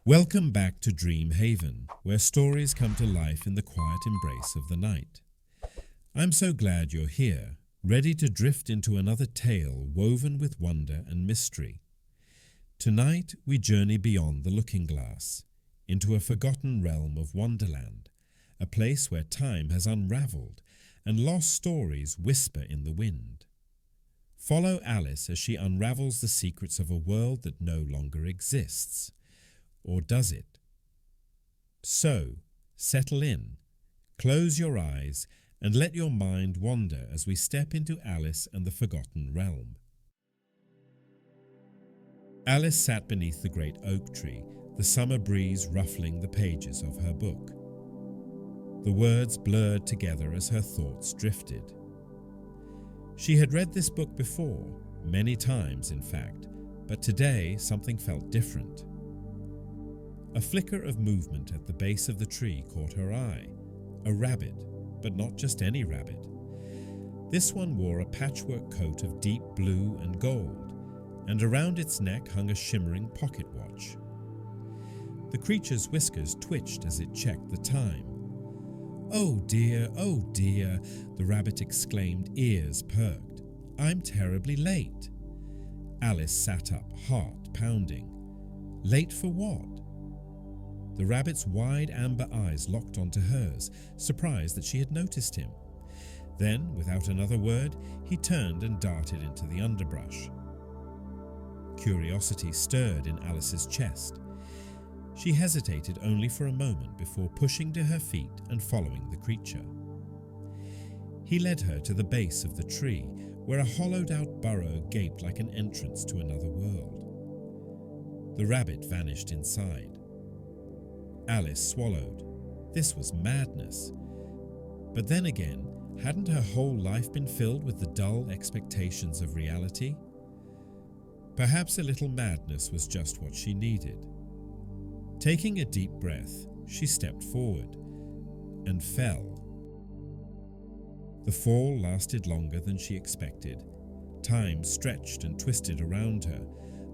Welcome back to Dream Haven, where stories come to life in the quiet embrace of the night. I'm so glad you're here, ready to drift into another tale woven with wonder and mystery. Tonight we journey beyond the looking glass, into a forgotten realm of Wonderland, a place where time has unraveled and lost stories whisper in the wind. Follow Alice as she unravels the secrets of a world that no longer exists. Or does it? So, settle in, close your eyes, and let your mind wander as we step into Alice and the Forgotten Realm. Alice sat beneath the great oak tree, the summer breeze ruffling the pages of her book. The words blurred together as her thoughts drifted. She had read this book before, many times in fact, but today something felt different. A flicker of movement at the base of the tree caught her eye. A rabbit, but not just any rabbit. This one wore a patchwork coat of deep blue and gold, and around its neck hung a shimmering pocket watch. The creature's whiskers twitched as it checked the time. Oh dear, the rabbit exclaimed, ears perked. I'm terribly late. Alice sat up, heart pounding. Late for what? The rabbit's wide amber eyes locked onto hers, surprised that she had noticed him. Then, without another word, he turned and darted into the underbrush. Curiosity stirred in Alice's chest. She hesitated only for a moment before pushing to her feet and following the creature. He led her to the base of the tree, where a hollowed-out burrow gaped like an entrance to another world. The rabbit vanished inside. Alice swallowed. This was madness. But then again, hadn't her whole life been filled with the dull expectations of reality? Perhaps a little madness was just what she needed. Taking a deep breath, she stepped forward and fell. The fall lasted longer than she expected. Time stretched and twisted around her,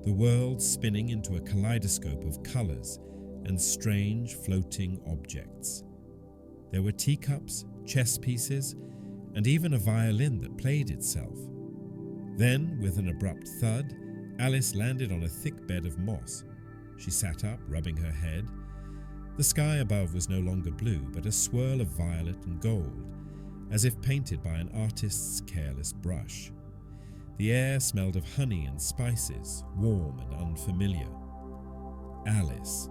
the world spinning into a kaleidoscope of colors and strange floating objects. There were teacups, chess pieces, and even a violin that played itself. Then, with an abrupt thud, Alice landed on a thick bed of moss. She sat up, rubbing her head. The sky above was no longer blue, but a swirl of violet and gold, as if painted by an artist's careless brush. The air smelled of honey and spices, warm and unfamiliar. Alice.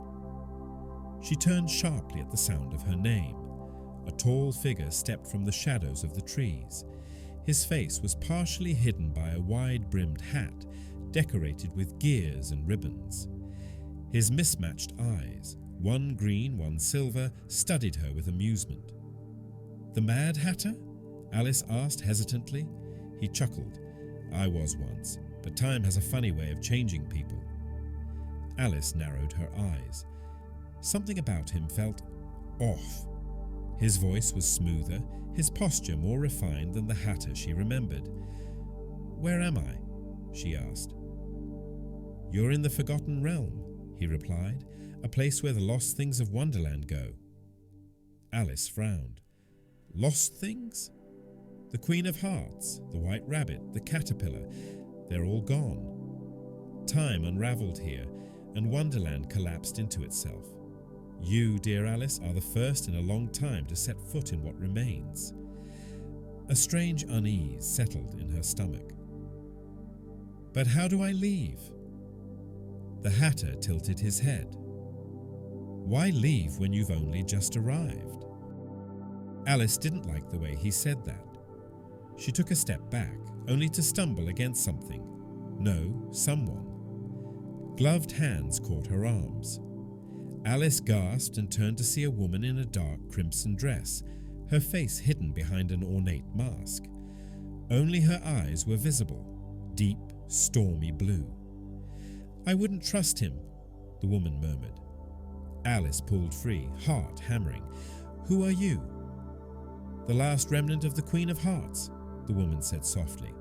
She turned sharply at the sound of her name. A tall figure stepped from the shadows of the trees. His face was partially hidden by a wide-brimmed hat, decorated with gears and ribbons. His mismatched eyes, one green, one silver, studied her with amusement. "The Mad Hatter?" Alice asked hesitantly. He chuckled. "I was once, but time has a funny way of changing people." Alice narrowed her eyes. Something about him felt off. His voice was smoother, his posture more refined than the Hatter she remembered. "Where am I?" she asked. "You're in the Forgotten Realm," he replied, "a place where the lost things of Wonderland go." Alice frowned. "Lost things?" "The Queen of Hearts, the White Rabbit, the Caterpillar, they're all gone. Time unraveled here, and Wonderland collapsed into itself. You, dear Alice, are the first in a long time to set foot in what remains." A strange unease settled in her stomach. "But how do I leave?" The Hatter tilted his head. "Why leave when you've only just arrived?" Alice didn't like the way he said that. She took a step back, only to stumble against something. No, someone. Gloved hands caught her arms. Alice gasped and turned to see a woman in a dark crimson dress, her face hidden behind an ornate mask. Only her eyes were visible, deep, stormy blue. "I wouldn't trust him," the woman murmured. Alice pulled free, heart hammering. "Who are you?" "The last remnant of the Queen of Hearts," the woman said softly.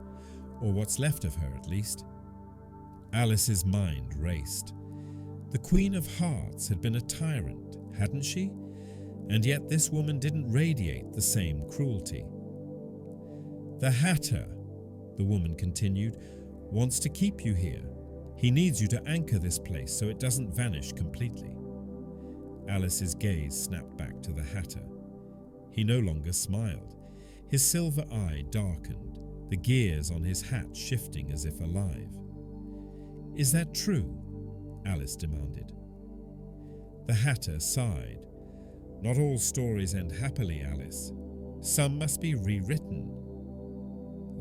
"Or what's left of her, at least." Alice's mind raced. The Queen of Hearts had been a tyrant, hadn't she? And yet this woman didn't radiate the same cruelty. The Hatter, the woman continued, wants to keep you here. He needs you to anchor this place so it doesn't vanish completely. Alice's gaze snapped back to the Hatter. He no longer smiled. His silver eye darkened, the gears on his hat shifting as if alive. "Is that true?" Alice demanded. The Hatter sighed. "Not all stories end happily, Alice. Some must be rewritten."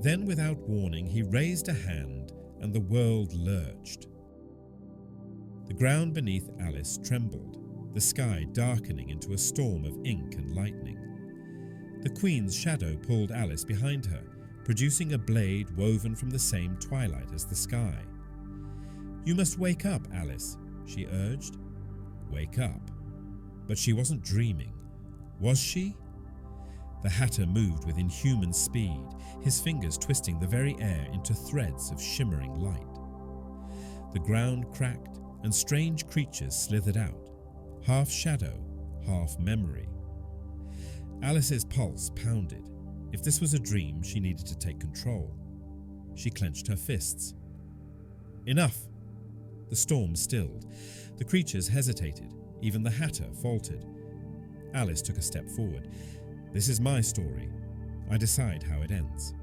Then, without warning, he raised a hand and the world lurched. The ground beneath Alice trembled, the sky darkening into a storm of ink and lightning. The Queen's shadow pulled Alice behind her, producing a blade woven from the same twilight as the sky. "You must wake up, Alice," she urged. Wake up. But she wasn't dreaming. Was she? The Hatter moved with inhuman speed, his fingers twisting the very air into threads of shimmering light. The ground cracked and strange creatures slithered out, half shadow, half memory. Alice's pulse pounded. If this was a dream, she needed to take control. She clenched her fists. Enough! The storm stilled. The creatures hesitated. Even the Hatter faltered. Alice took a step forward. "This is my story. I decide how it ends."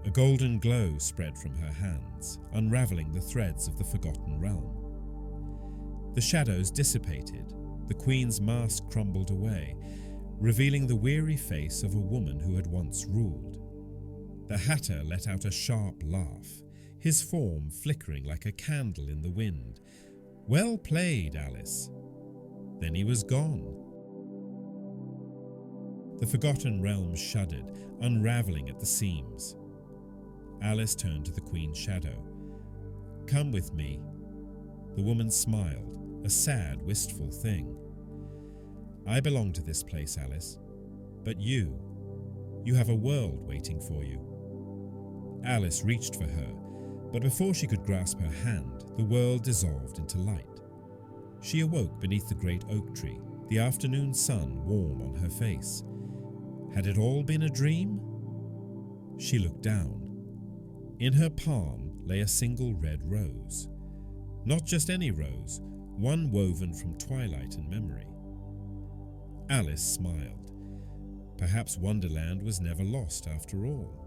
A golden glow spread from her hands, unraveling the threads of the forgotten realm. The shadows dissipated. The Queen's mask crumbled away, revealing the weary face of a woman who had once ruled. The Hatter let out a sharp laugh, his form flickering like a candle in the wind. "Well played, Alice." Then he was gone. The forgotten realm shuddered, unraveling at the seams. Alice turned to the Queen's shadow. "Come with me." The woman smiled, a sad, wistful thing. "I belong to this place, Alice. But you have a world waiting for you." Alice reached for her, but before she could grasp her hand, the world dissolved into light. She awoke beneath the great oak tree, the afternoon sun warm on her face. Had it all been a dream? She looked down. In her palm lay a single red rose. Not just any rose, one woven from twilight and memory. Alice smiled. Perhaps Wonderland was never lost after all.